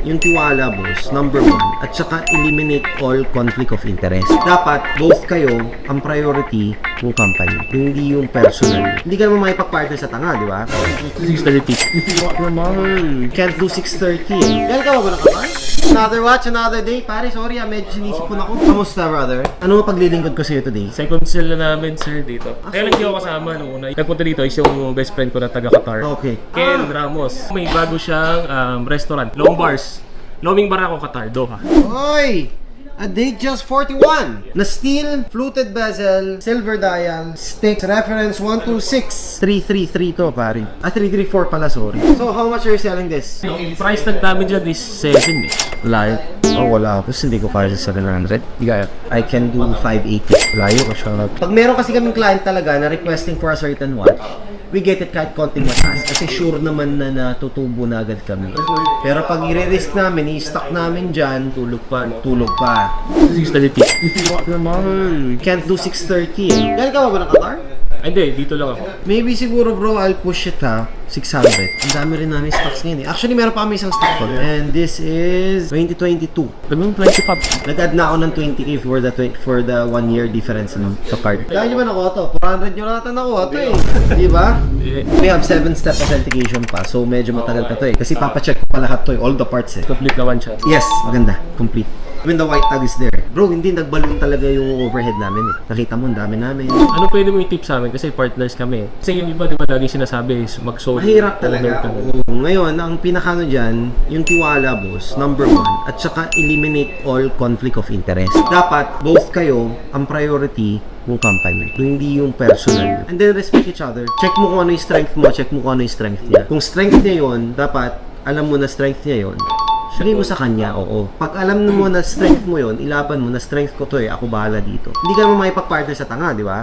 Yung tiwala, boss, number one. At saka eliminate all conflict of interest. Dapat, both kayo, ang priority ng company. Hindi yung personal. Hindi ka naman makipag-partner sa tanga, di ba? 6:30. Naman. Can't do 6:30 eh. Yan ka ba na kaman? Another watch, another day. Pare, sorry medyo sinisip ko na ako. Kamusta, brother? Ano paglilingkod ko sa'yo today? Second sale na namin, sir, dito. Kaya lang di ako kasama nung una. Nagpunta dito is yung best friend ko na taga Qatar. Okay. Ken Ramos. May bago siyang restaurant. Long Bars. Loming bar ako, Qatar, Doha. Oy! A date just 41. Na steel, fluted bezel, silver dial, stick, reference 126. 333 to, pare. 334 pala, sorry. So, how much are you selling this? Yung price tag namin dyan is 7 eh. Live. Oh, wala. Tapos hindi ko kaya sa 700. Di kaya. I can do 580. Layo ka siya. Pag meron kasi kaming client talaga na requesting for a certain watch, we get it kahit konting mataas. Kasi sure naman na natutubo na agad kami. Pero pag i-risk namin, i-stock namin dyan, tulog pa. 6:30. Naman. Can't do 6:30 eh. Yan ka ba ng Qatar? Hindi, dito lang ako. Maybe siguro bro, I'll push it ha. 600. Ang dami rin namin stocks ngayon eh. Actually, meron pa kami isang stock ko. And this is 2022. Naging 20 cup. Nag-add na ako ng 20k for the 1 year difference sa card. Kaya nyo ba nakuha to? 400 nyo nata nakuha to eh. Di ba? We have 7-step authentication pa. So medyo matagal pa to eh. Kasi papacheck ko pa lahat to eh. All the parts eh. Complete na one shot. Yes, maganda. Complete. Even the white tag is there. Bro, hindi nagballoon talaga yung overhead namin eh. Nakita mo, ang dami namin. Ano pwede mo i-tip sa amin? Kasi partners kami. Kasi yung iba, di ba, laging sinasabi is mag-solo. Mahirap talaga. Oo. Ngayon, ang pinakano dyan, yung tiwala, boss, number one. At saka eliminate all conflict of interest. Dapat, both kayo, ang priority ng company. Hindi yung personal. And then respect each other. Check mo kung ano yung strength mo, check mo kung ano yung strength niya. Kung strength niya yon, dapat alam mo na strength niya yon. Sabi mo sa kanya, oo. Pag alam mo na strength mo yon, ilaban mo na strength ko to eh, ako bahala dito. Hindi ka naman makipag-partner sa tanga, di ba?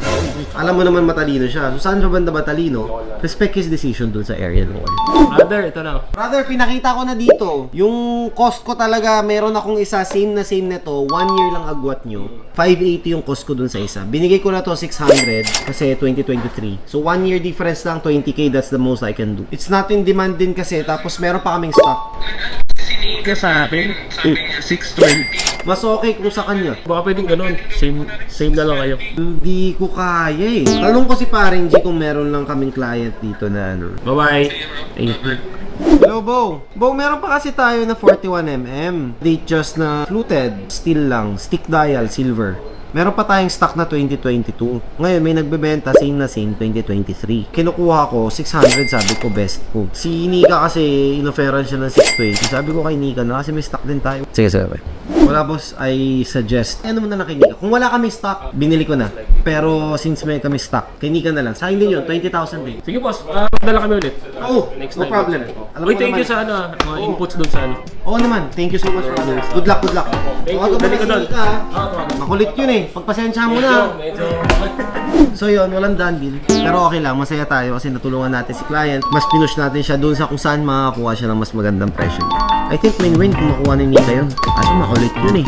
Alam mo naman matalino siya. So saan siya banda matalino? Respect his decision dun sa area mo. Brother, ito na. Brother, pinakita ko na dito. Yung cost ko talaga, meron akong isa, same na to. 1 year lang agwat nyo. 580 yung cost ko dun sa isa. Binigay ko na to 600 kasi 2023. So 1 year difference lang, 20k, that's the most I can do. It's not in demand din kasi, tapos meron pa kaming stock. Kaya sa akin, 620. Mas okay kung sa kanya. Baka pwedeng ganun. Same na lang kayo. Hindi ko kaya eh. Tanong ko si Paring G kung meron lang kaming client dito na ano. Bye-bye. Hello, Bo. Bo, meron pa kasi tayo na 41mm. Date just na fluted. Steel lang. Stick dial, silver. Meron pa tayong stock na 2022. Ngayon, may nagbebenta, same na same, 2023. Kinukuha ko, 600, sabi ko, best ko. Si Nika kasi, inoferan siya ng 620. Sabi ko kay Nika na, kasi may stock din tayo. Sige. Wala, boss, I suggest, ano mo na lang kay Nika. Kung wala kami stock, binili ko na. Pero, since may kami stock, kay Nika na lang. Sa akin din yun, 20,000 din. Sige boss, magdala kami ulit. Oh, Next no time. problem. Alam Uy, mo thank naman. you sa mga inputs doon sa ano. Oo naman, thank you so much for others. Good luck. Thank Tawagan you, mo dali na ko si doon. Nika, ha? Makulit yun eh. Pagpasensya mo na. Medyo. So yun, walang done deal. Pero okay lang, masaya tayo kasi natulungan natin si client. Mas pinush natin siya doon sa kung saan makakakuha siya ng mas magandang presyo. I think win-win kung makuha ni Nika yun. Kasi makulit yun eh.